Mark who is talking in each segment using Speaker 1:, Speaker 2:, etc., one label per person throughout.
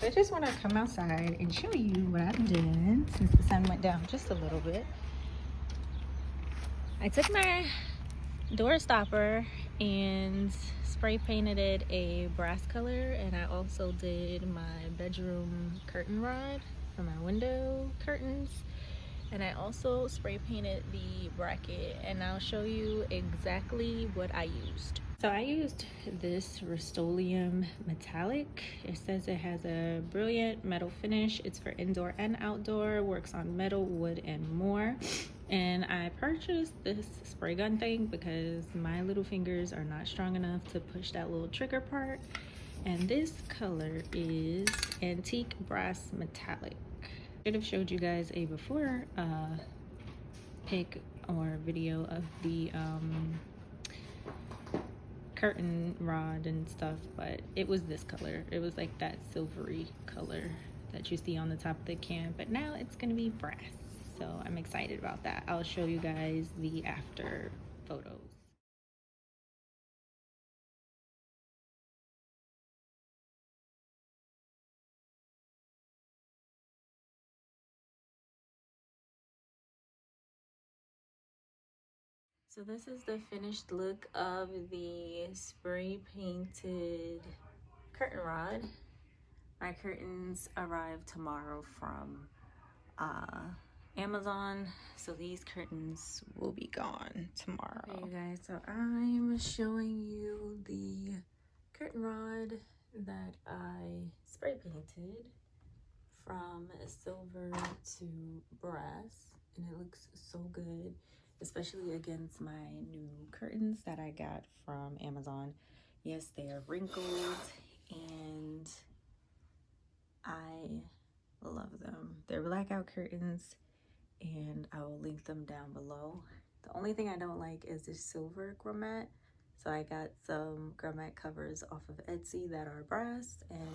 Speaker 1: I just want to come outside and show you what I'm doing since the sun went down just a little bit. I took my door stopper and spray painted it a brass color, and I also did my bedroom curtain rod for my window curtains, and I also spray painted the bracket, and I'll show you exactly what I used. So I used this Rust-Oleum metallic. It says it has a brilliant metal finish. It's for indoor and outdoor, works on metal, wood, and more. And I purchased this spray gun thing because my little fingers are not strong enough to push that little trigger part. And this color is Antique Brass Metallic. I should have showed you guys a before pic or video of the curtain rod and stuff, but it was this color. It was like that silvery color that you see on the top of the can, but now it's gonna be brass, so I'm excited about that. I'll show you guys the after photos. So this is the finished look of the spray painted curtain rod. My curtains arrive tomorrow from Amazon, so these curtains will be gone tomorrow. Hey you guys, so I'm showing you the curtain rod that I spray painted from silver to brass, and it looks so good, especially against my new curtains that I got from Amazon. Yes, they are wrinkled and I love them. They're blackout curtains, and I will link them down below. The only thing I don't like is the silver grommet, so I got some grommet covers off of Etsy that are brass, and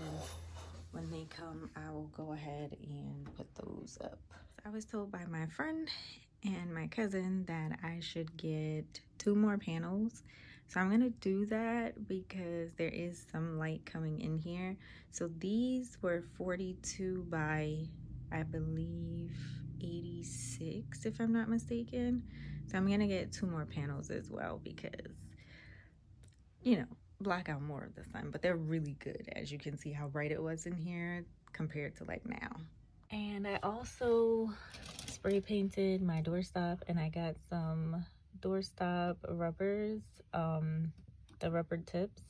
Speaker 1: when they come I will go ahead and put those up. I was told by my friend and my cousin that I should get 2 more panels, so I'm gonna do that because there is some light coming in here. So these were 42 by, I believe, 86 if I'm not mistaken. So I'm gonna get 2 more panels as well because, you know, block out more of the sun, but they're really good. As you can see how bright it was in here compared to like now. And I also spray painted my doorstop, and I got some doorstop rubbers, the rubber tips.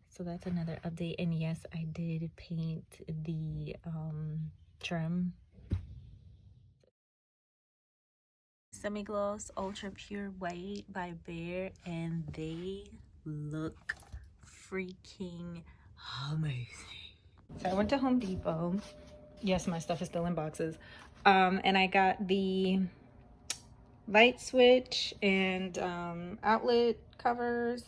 Speaker 1: So that's another update. And yes, I did paint the trim. Semi-gloss Ultra Pure White by Behr, and they look freaking amazing. So I went to Home Depot. Yes, my stuff is still in boxes. And I got the light switch and outlet covers.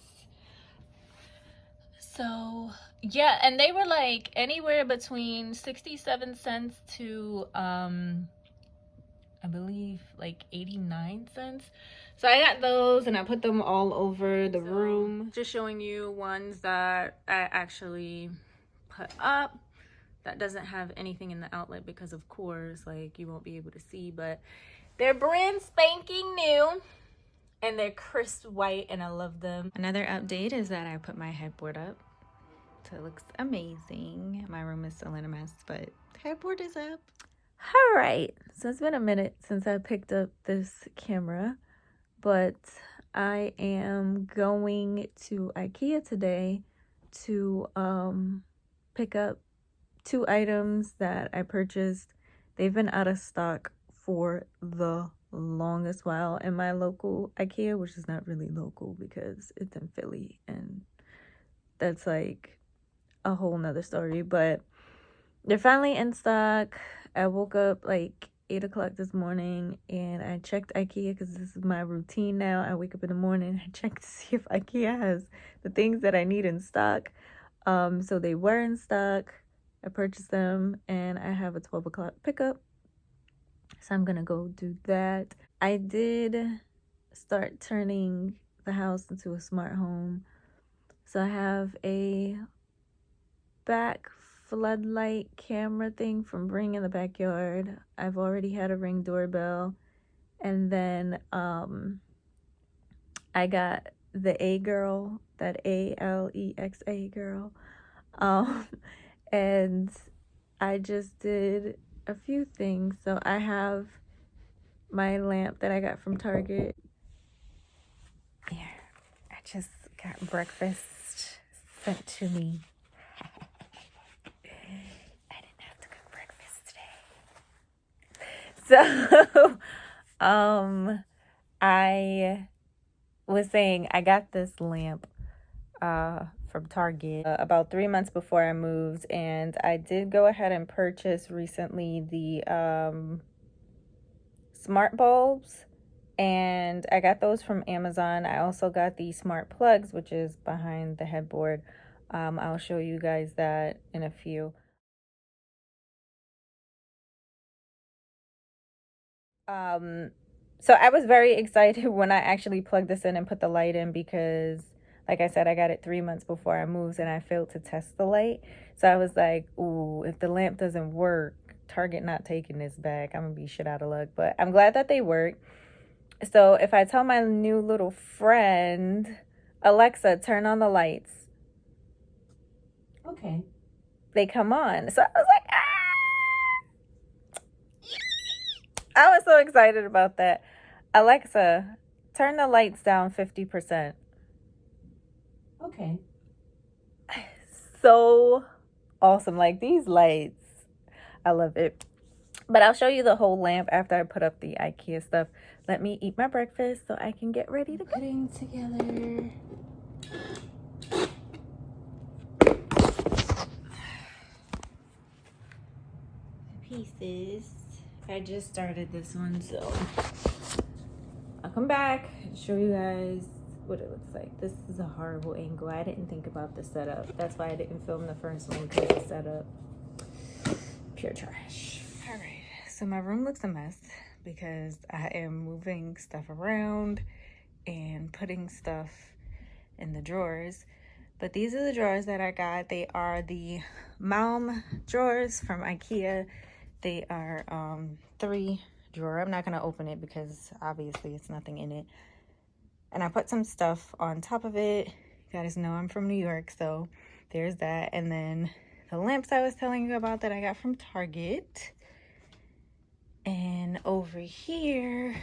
Speaker 1: So yeah, and they were like anywhere between 67 cents to I believe like 89 cents. So I got those and I put them all over the room. Just showing you ones that I actually put up that doesn't have anything in the outlet because of course like you won't be able to see, but they're brand spanking new and they're crisp white and I love them. Another update is that I put my headboard up, so it looks amazing. My room is still in a mess, but the headboard is up.
Speaker 2: All right, so it's been a minute since I picked up this camera, but I am going to IKEA today to pick up 2 items that I purchased. They've been out of stock for the longest while in my local IKEA, which is not really local because it's in Philly, and that's like a whole nother story, but they're finally in stock. I woke up like 8 o'clock this morning and I checked IKEA because this is my routine now. I wake up in the morning, I check to see if IKEA has the things that I need in stock. So they were in stock. I purchased them and I have a 12 o'clock pickup. So I'm gonna go do that. I did start turning the house into a smart home. So I have a back floodlight camera thing from Ring in the backyard. I've already had a Ring doorbell. And then I got the A girl, that Alexa girl. And I just did a few things. So I have my lamp that I got from Target. Here, I just got breakfast sent to me. I didn't have to cook breakfast today. So, I was saying I got this lamp from Target about 3 months before I moved, and I did go ahead and purchase recently the smart bulbs, and I got those from Amazon. I also got the smart plugs, which is behind the headboard. I'll show you guys that in a few. So I was very excited when I actually plugged this in and put the light in because, like I said, I got it 3 months before I moved and I failed to test the light. So I was like, ooh, if the lamp doesn't work, Target not taking this back. I'm gonna be shit out of luck. But I'm glad that they work. So if I tell my new little friend, Alexa, turn on the lights.
Speaker 1: Okay.
Speaker 2: They come on. So I was like, ah! I was so excited about that. Alexa, turn the lights down 50%.
Speaker 1: Okay.
Speaker 2: So awesome. Like these lights, I love it. But I'll show you the whole lamp after I put up the IKEA stuff. Let me eat my breakfast so I can get ready to go.
Speaker 1: Putting together pieces. I just started this one, so I'll come back and show you guys what it looks like. This is a horrible angle. I didn't think about the setup. That's why I didn't film the first one, because the setup, pure trash. All right, so my room looks a mess because I am moving stuff around and putting stuff in the drawers. But these are the drawers that I got. They are the Malm drawers from IKEA. They are 3 drawer. I'm not gonna open it because obviously it's nothing in it. And I put some stuff on top of it. You guys know I'm from New York, so there's that. And then the lamps I was telling you about that I got from Target. And over here,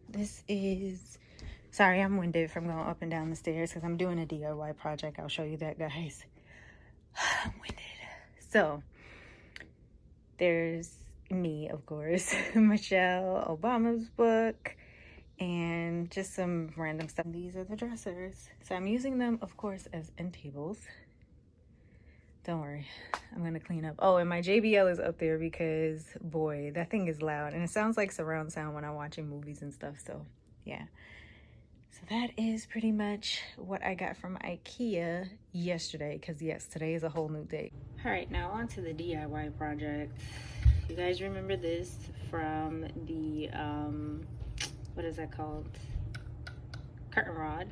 Speaker 1: this is, sorry, I'm winded from going up and down the stairs because I'm doing a DIY project. I'll show you that, guys. I'm winded. So there's me, of course, Michelle Obama's book, and just some random stuff. These are the dressers. So I'm using them, of course, as end tables. Don't worry, I'm gonna clean up. Oh, and my JBL is up there because, boy, that thing is loud. And it sounds like surround sound when I'm watching movies and stuff, so yeah. So that is pretty much what I got from IKEA yesterday, because yes, today is a whole new day. All right, now on to the DIY project. You guys remember this from the, what is that called? Curtain rod.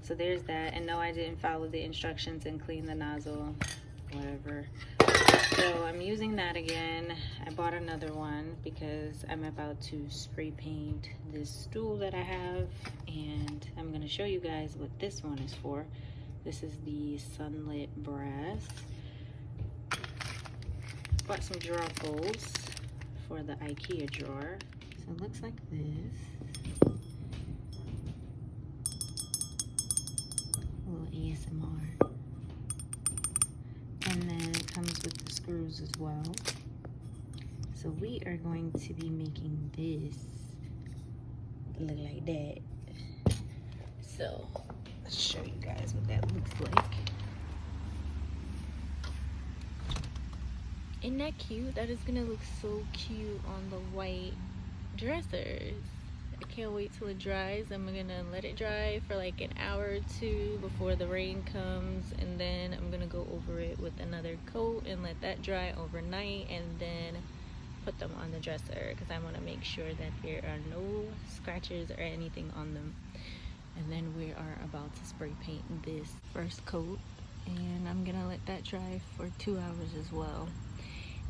Speaker 1: So there's that. And no, I didn't follow the instructions and clean the nozzle, whatever. So I'm using that again. I bought another one because I'm about to spray paint this stool that I have, and I'm going to show you guys what this one is for. This is the Sunlit Brass. Bought some drawer pulls for the IKEA drawer. So it looks like this. A little ASMR. And then it comes with the screws as well. So we are going to be making this look like that. So let's show you guys what that looks like. Isn't that cute? That is gonna look so cute on the white dressers. I can't wait till it dries. I'm gonna let it dry for like an hour or two before the rain comes, and then I'm gonna go over it with another coat and let that dry overnight, and then put them on the dresser because I want to make sure that there are no scratches or anything on them. And then we are about to spray paint this first coat, and I'm gonna let that dry for 2 hours as well,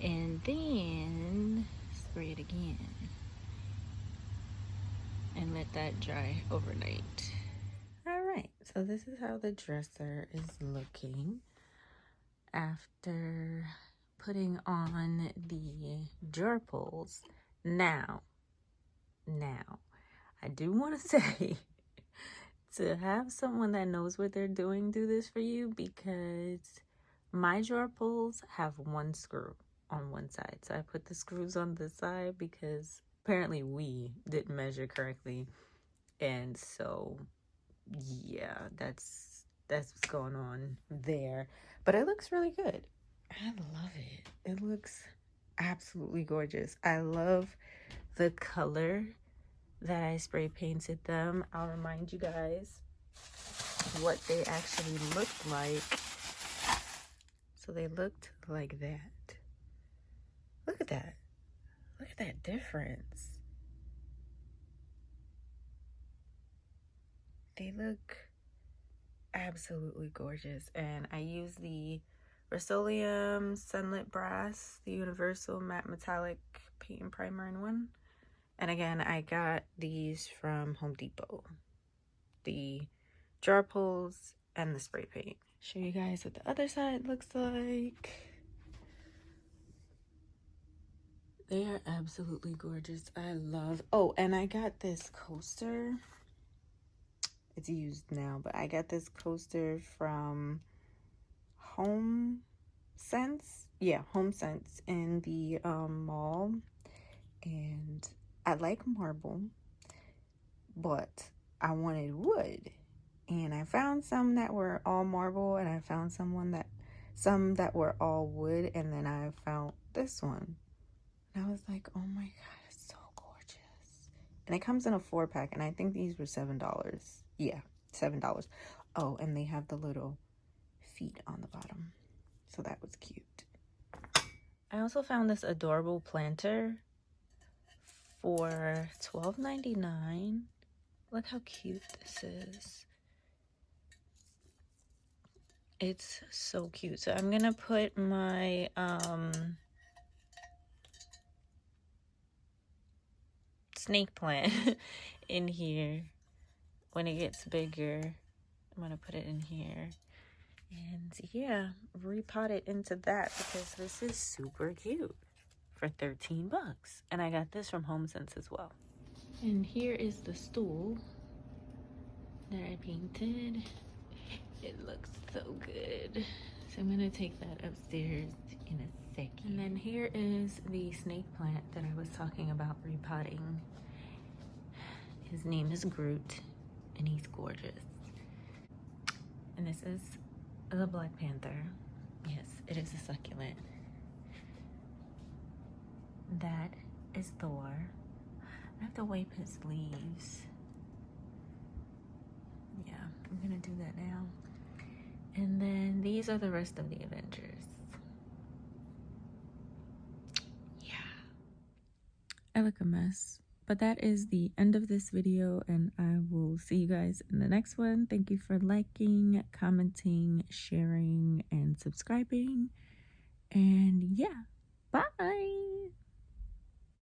Speaker 1: and then spray it again and let that dry overnight. All right, so this is how the dresser is looking after putting on the drawer pulls. Now I do want to say to have someone that knows what they're doing do this for you, because my drawer pulls have one screw on one side. So I put the screws on this side because apparently we didn't measure correctly. And so yeah, that's what's going on there. But it looks really good. I love it. It looks absolutely gorgeous. I love the color that I spray painted them. I'll remind you guys what they actually looked like. So they looked like that. Look at that. Look at that difference. They look absolutely gorgeous. And I use the Rust-Oleum Sunlit Brass, the Universal Matte Metallic Paint and Primer in one. And again, I got these from Home Depot. The drawer pulls and the spray paint. Show you guys what the other side looks like. They are absolutely gorgeous. I love, oh, and I got this coaster. It's used now, but I got this coaster from Home Sense. Yeah, Home Sense in the mall. And I like marble, but I wanted wood. And I found some that were all marble, and I found some that were all wood, and then I found this one. And I was like, oh my god, it's so gorgeous. And it comes in a 4-pack, and I think these were $7. Yeah, $7. Oh, and they have the little feet on the bottom. So that was cute. I also found this adorable planter for $12.99. Look how cute this is. It's so cute. So I'm gonna put my snake plant in here. When it gets bigger, I'm gonna put it in here. And yeah, repot it into that because this is super cute for 13 bucks. And I got this from HomeSense as well. And here is the stool that I painted. It looks so good. So I'm gonna take that upstairs in a second. And then here is the snake plant that I was talking about repotting. His name is Groot, and he's gorgeous. And this is the Black Panther. Yes, it is a succulent. That is Thor. I have to wipe his leaves. Yeah, I'm gonna do that now. And then these are the rest of the Avengers. Yeah. I look a mess. But that is the end of this video, and I will see you guys in the next one. Thank you for liking, commenting, sharing, and subscribing. And yeah, bye.